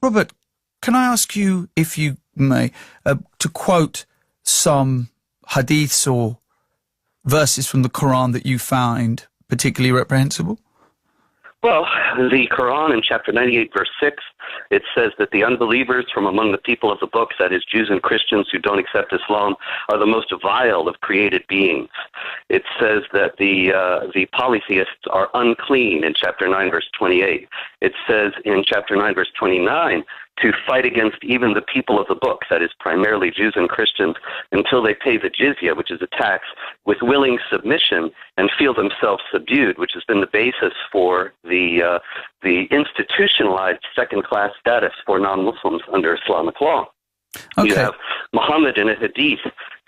Robert, can I ask you, if you may, to quote some hadiths or verses from the Quran that you find particularly reprehensible? Well, the Quran in chapter 98, verse 6, it says that the unbelievers from among the people of the book, that is Jews and Christians who don't accept Islam, are the most vile of created beings. It says that the polytheists are unclean in chapter 9, verse 28. It says in chapter 9, verse 29, to fight against even the people of the book, that is primarily Jews and Christians, until they pay the jizya, which is a tax, with willing submission and feel themselves subdued, which has been the basis for the institutionalized second-class status for non-Muslims under Islamic law. Okay. You have Muhammad in a hadith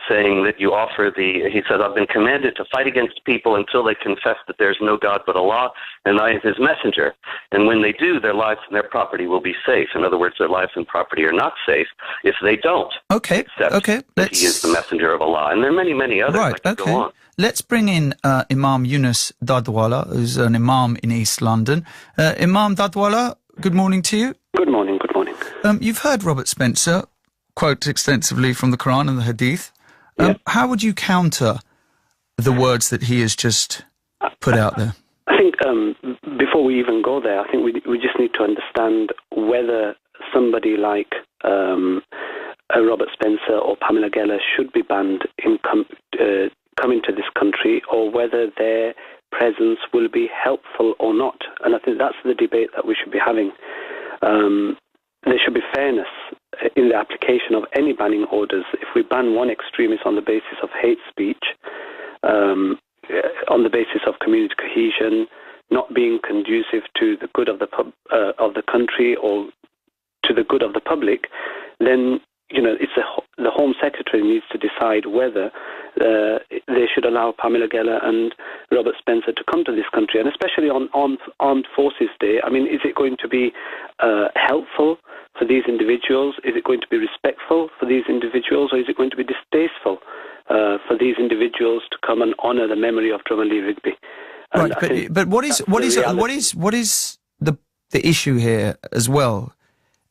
saying that he says, I've been commanded to fight against people until they confess that there's no God but Allah and I am his messenger. And when they do, their lives and their property will be safe. In other words, their lives and property are not safe if they don't accept that he is the messenger of Allah. And there are many, many others. Right, that go on. Let's bring in Imam Yunus Dadwala, who's an imam in East London. Imam Dadwala, good morning to you. Good morning, good morning. You've heard Robert Spencer quote extensively from the Quran and the Hadith. How would you counter the words that he has just put out there? I think before we even go there, I think we just need to understand whether somebody like Robert Spencer or Pamela Geller should be banned in coming to this country, or whether their presence will be helpful or not. And I think that's the debate that we should be having. There should be fairness in the application of any banning orders. If we ban one extremist on the basis of hate speech, on the basis of community cohesion, not being conducive to the good of the country or to the good of the public, then it's the Home Secretary needs to decide whether they should allow Pamela Geller and Robert Spencer to come to this country, and especially on Armed Forces Day. I mean, is it going to be helpful for these individuals? Is it going to be respectful for these individuals, or is it going to be distasteful for these individuals to come and honour the memory of Drum and Lee Rigby? And right, but what is the issue here as well,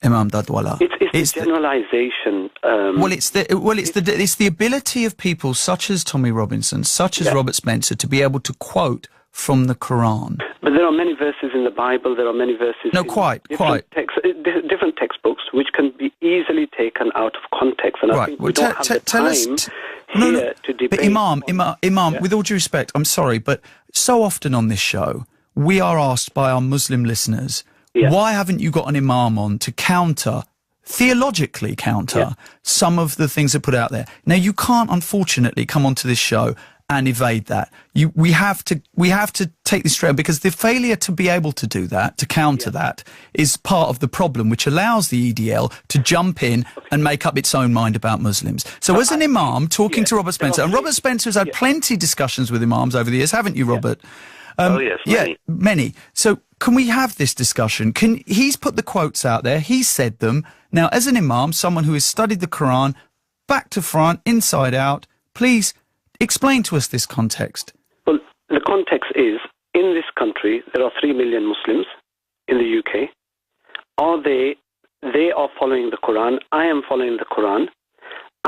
Imam Dadwala? It's the generalisation. It's the ability of people such as Tommy Robinson, such as Robert Spencer, to be able to quote from the Quran. But there are many verses in the Bible. There are many verses. Different textbooks which can be easily taken out of context. And I think we don't have the time here to debate. But Imam, with all due respect, I'm sorry, but so often on this show, we are asked by our Muslim listeners, why haven't you got an imam on to theologically counter some of the things that are put out there? Now, you can't, unfortunately, come onto this show and evade that. We have to take this straight, because the failure to be able to do that, to counter that, is part of the problem, which allows the EDL to jump in and make up its own mind about Muslims. So as an imam talking to Robert Spencer, and Robert Spencer has had plenty of discussions with imams over the years, haven't you, Robert? Yes, many. Yeah, many. So can we have this discussion? He's put the quotes out there, he's said them. Now, as an imam, someone who has studied the Quran back to front, inside out, please explain to us this context. Well, the context is, in this country, there are 3 million Muslims in the UK. They are following the Quran. I am following the Quran.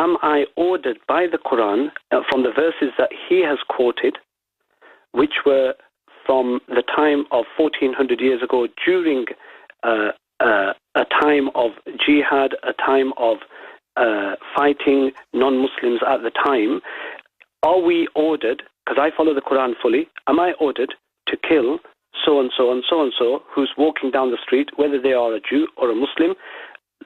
Am I ordered by the Quran from the verses that he has quoted, which were from the time of 1400 years ago, during a time of jihad, a time of fighting non-Muslims at the time? Are we ordered, because I follow the Quran fully, am I ordered to kill so-and-so and so-and-so who's walking down the street, whether they are a Jew or a Muslim?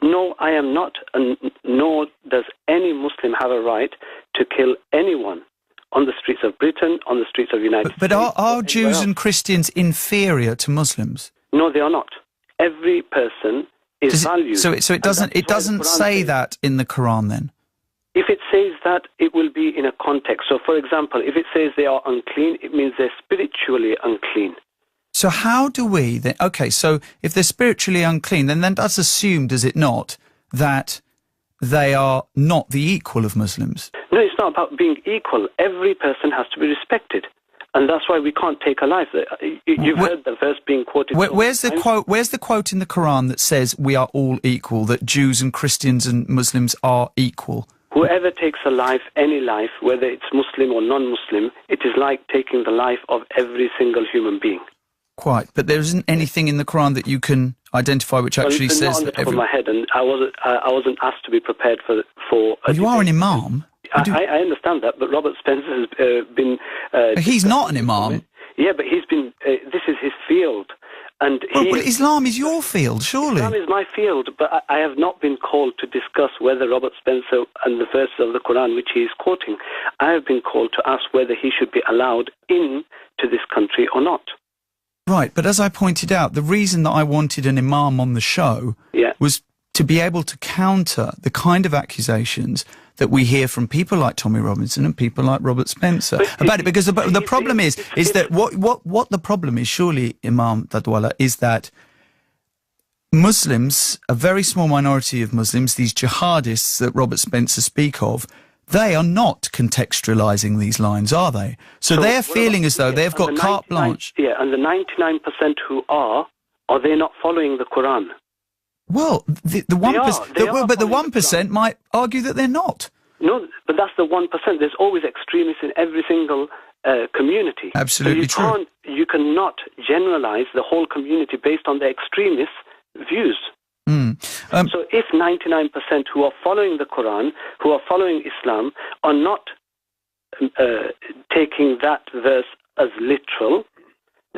No, I am not, and nor does any Muslim have a right to kill anyone on the streets of Britain, on the streets of the United States. But are Jews and Christians inferior to Muslims? No, they are not. Every person is valued. So it doesn't say that in the Quran then? If it says that, it will be in a context. So, for example, if it says they are unclean, it means they're spiritually unclean. So how do we then... Okay, so if they're spiritually unclean, then that's assumed, does it not, that they are not the equal of Muslims? No, it's not about being equal. Every person has to be respected. And that's why we can't take a life. You've heard the verse being quoted. Where's the quote? Where's the quote in the Quran that says we are all equal? That Jews and Christians and Muslims are equal. Whoever takes a life, any life, whether it's Muslim or non-Muslim, it is like taking the life of every single human being. Quite, but there isn't anything in the Quran that you can identify which actually says not on the top of my head, and I wasn't asked to be prepared for. Well, you are an imam. I understand that, but Robert Spencer has been. He's not an imam. Yeah, but he's been. This is his field, and well, Islam is your field, surely. Islam is my field, but I have not been called to discuss whether Robert Spencer and the verses of the Quran which he is quoting. I have been called to ask whether he should be allowed in to this country or not. Right, but as I pointed out, the reason that I wanted an imam on the show was to be able to counter the kind of accusations that we hear from people like Tommy Robinson and people like Robert Spencer about it. Because the problem is that what the problem is, surely, Imam Dadwala, is that Muslims, a very small minority of Muslims, these jihadists that Robert Spencer speak of, they are not contextualizing these lines, are they? So they're feeling as though they've got carte blanche. Yeah, and the 99% who are they not following the Quran? Well, the 1%, but the 1% might argue that they're not. No, but that's the 1%. There's always extremists in every single community. Absolutely true. You cannot generalize the whole community based on the extremist views. So if 99% who are following the Quran, who are following Islam, are not taking that verse as literal,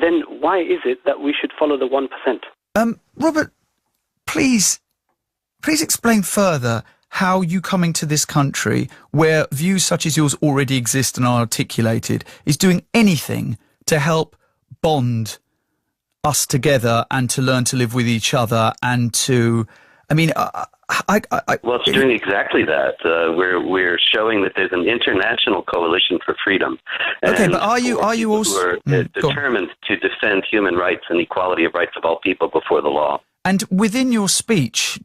then why is it that we should follow the 1%? Robert, please explain further how you coming to this country where views such as yours already exist and are articulated is doing anything to help bond us together and to learn to live with each other and to, I mean, well, it's doing exactly that. We're showing that there's an international coalition for freedom. Okay, but are you also who are determined to defend human rights and equality of rights of all people before the law? And within your speech,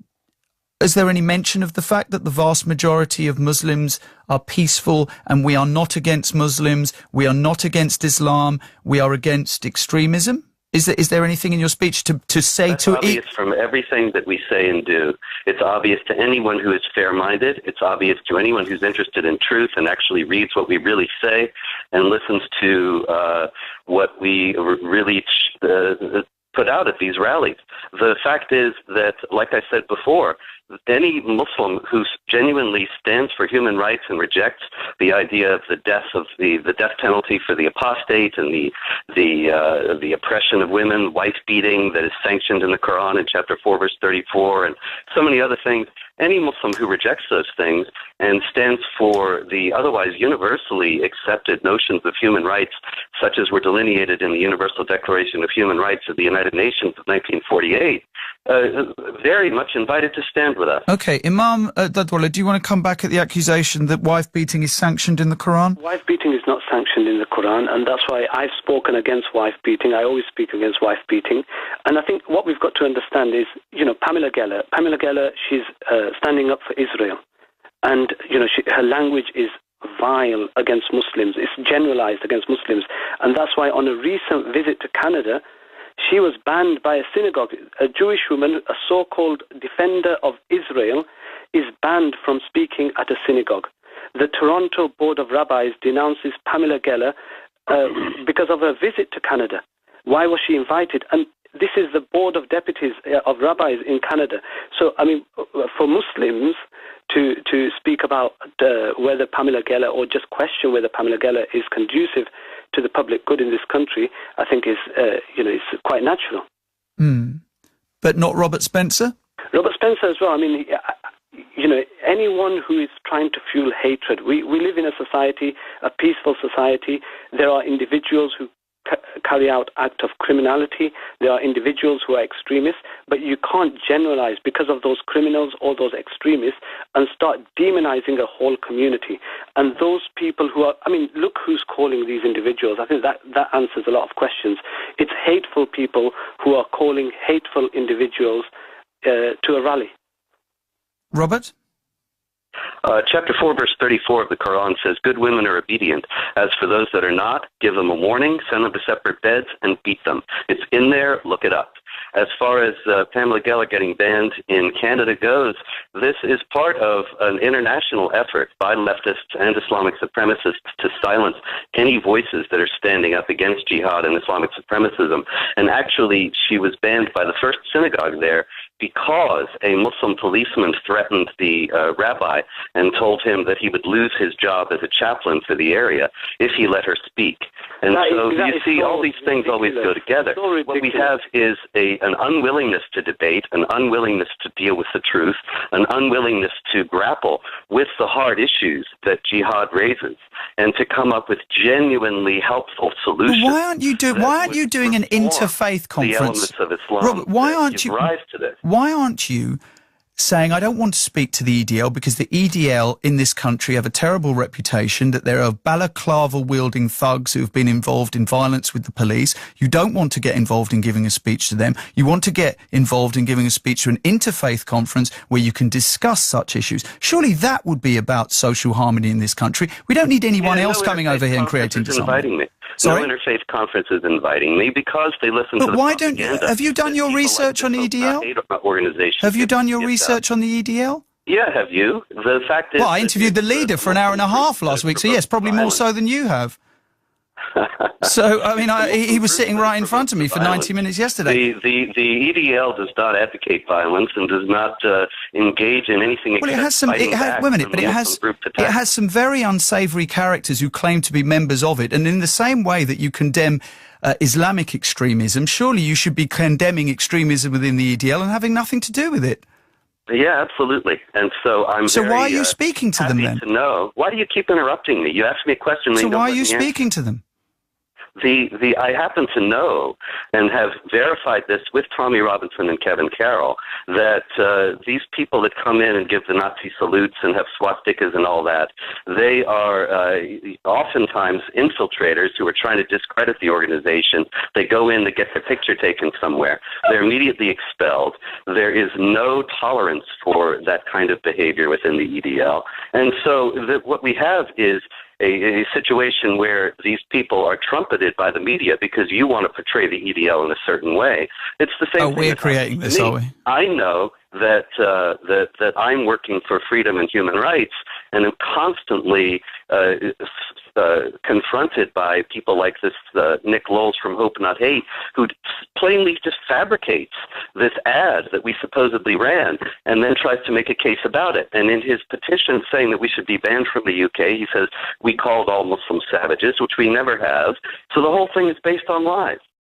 is there any mention of the fact that the vast majority of Muslims are peaceful and we are not against Muslims, we are not against Islam, we are against extremism? Is there anything in your speech to say That's to obvious from everything that we say and do. It's obvious to anyone who is fair-minded. It's obvious to anyone who's interested in truth and actually reads what we really say and listens to what we really put out at these rallies. The fact is that, like I said before, any Muslim who genuinely stands for human rights and rejects the idea of the death penalty for the apostate and the oppression of women, wife beating that is sanctioned in the Quran in chapter 4, verse 34, and so many other things. Any Muslim who rejects those things and stands for the otherwise universally accepted notions of human rights, such as were delineated in the Universal Declaration of Human Rights of the United Nations of 1948, very much invited to stand with us. Okay, Imam Dadwala, do you want to come back at the accusation that wife beating is sanctioned in the Quran? Wife beating is not sanctioned in the Quran, and that's why I've spoken against wife beating. I always speak against wife beating. And I think what we've got to understand is, Pamela Geller, she's standing up for Israel. And, her language is vile against Muslims. It's generalized against Muslims. And that's why on a recent visit to Canada, she was banned by a synagogue. A Jewish woman, a so-called defender of Israel, is banned from speaking at a synagogue. The Toronto Board of Rabbis denounces Pamela Geller because of her visit to Canada. Why was she invited? And this is the Board of Deputies of Rabbis in Canada. So, for Muslims to speak about whether Pamela Geller, or just question whether Pamela Geller is conducive to the public good in this country, I think is, it's quite natural. But not Robert Spencer? Robert Spencer as well. Anyone who is trying to fuel hatred. We live in a society, a peaceful society. There are individuals who carry out acts of criminality. There are individuals who are extremists, but you can't generalize because of those criminals or those extremists and start demonizing a whole community. And those people who are, look who's calling these individuals. I think that answers a lot of questions. It's hateful people who are calling hateful individuals to a rally. Robert? Chapter 4, verse 34 of the Quran says, good women are obedient. As for those that are not, give them a warning, send them to separate beds, and beat them. It's in there. Look it up. As far as Pamela Geller getting banned in Canada goes, this is part of an international effort by leftists and Islamic supremacists to silence any voices that are standing up against jihad and Islamic supremacism. And actually, she was banned by the first synagogue there because a Muslim policeman threatened the rabbi and told him that he would lose his job as a chaplain for the area if he let her speak. And so you see, all these things always go together. What we have is an unwillingness to debate, an unwillingness to deal with the truth, an unwillingness to grapple with the hard issues that jihad raises, and to come up with genuinely helpful solutions. But why aren't you doing an interfaith conference? The elements of Islam, Robert, why aren't you? Rise to this. Why aren't you saying, I don't want to speak to the EDL because the EDL in this country have a terrible reputation, that there are balaclava-wielding thugs who have been involved in violence with the police. You don't want to get involved in giving a speech to them. You want to get involved in giving a speech to an interfaith conference where you can discuss such issues. Surely that would be about social harmony in this country. We don't need anyone else coming over here and creating disharmony. Sorry? No interfaith conference is inviting me because they listen to the propaganda. But have you done your research on EDL? Have you done your research on the EDL? Yeah, have you? The fact is... Well, I interviewed the leader for an hour and a half last week, so yes, probably more so than you have. So, I mean, he was sitting right in front of me for 90 minutes yesterday. The EDL does not advocate violence and does not engage in anything except fighting back. Wait a minute, but it has some very unsavory characters who claim to be members of it. And in the same way that you condemn Islamic extremism, surely you should be condemning extremism within the EDL and having nothing to do with it. Yeah, absolutely. And so So why are you speaking to them then? To know. Why do you keep interrupting me? You ask me a question. So why are you speaking to them? I happen to know and have verified this with Tommy Robinson and Kevin Carroll that these people that come in and give the Nazi salutes and have swastikas and all that, they are oftentimes infiltrators who are trying to discredit the organization. They go in to get their picture taken somewhere. They're immediately expelled. There is no tolerance for that kind of behavior within the EDL. And so what we have is a situation where these people are trumpeted by the media because you want to portray the EDL in a certain way. It's the same thing. We're creating this, are we? I know that that I'm working for freedom and human rights, and am constantly confronted by people like this Nick Lowell from Hope Not Hate, who plainly just fabricates this ad that we supposedly ran and then tries to make a case about it. And in his petition saying that we should be banned from the UK, he says we called all Muslims savages, which we never have. So the whole thing is based on lies.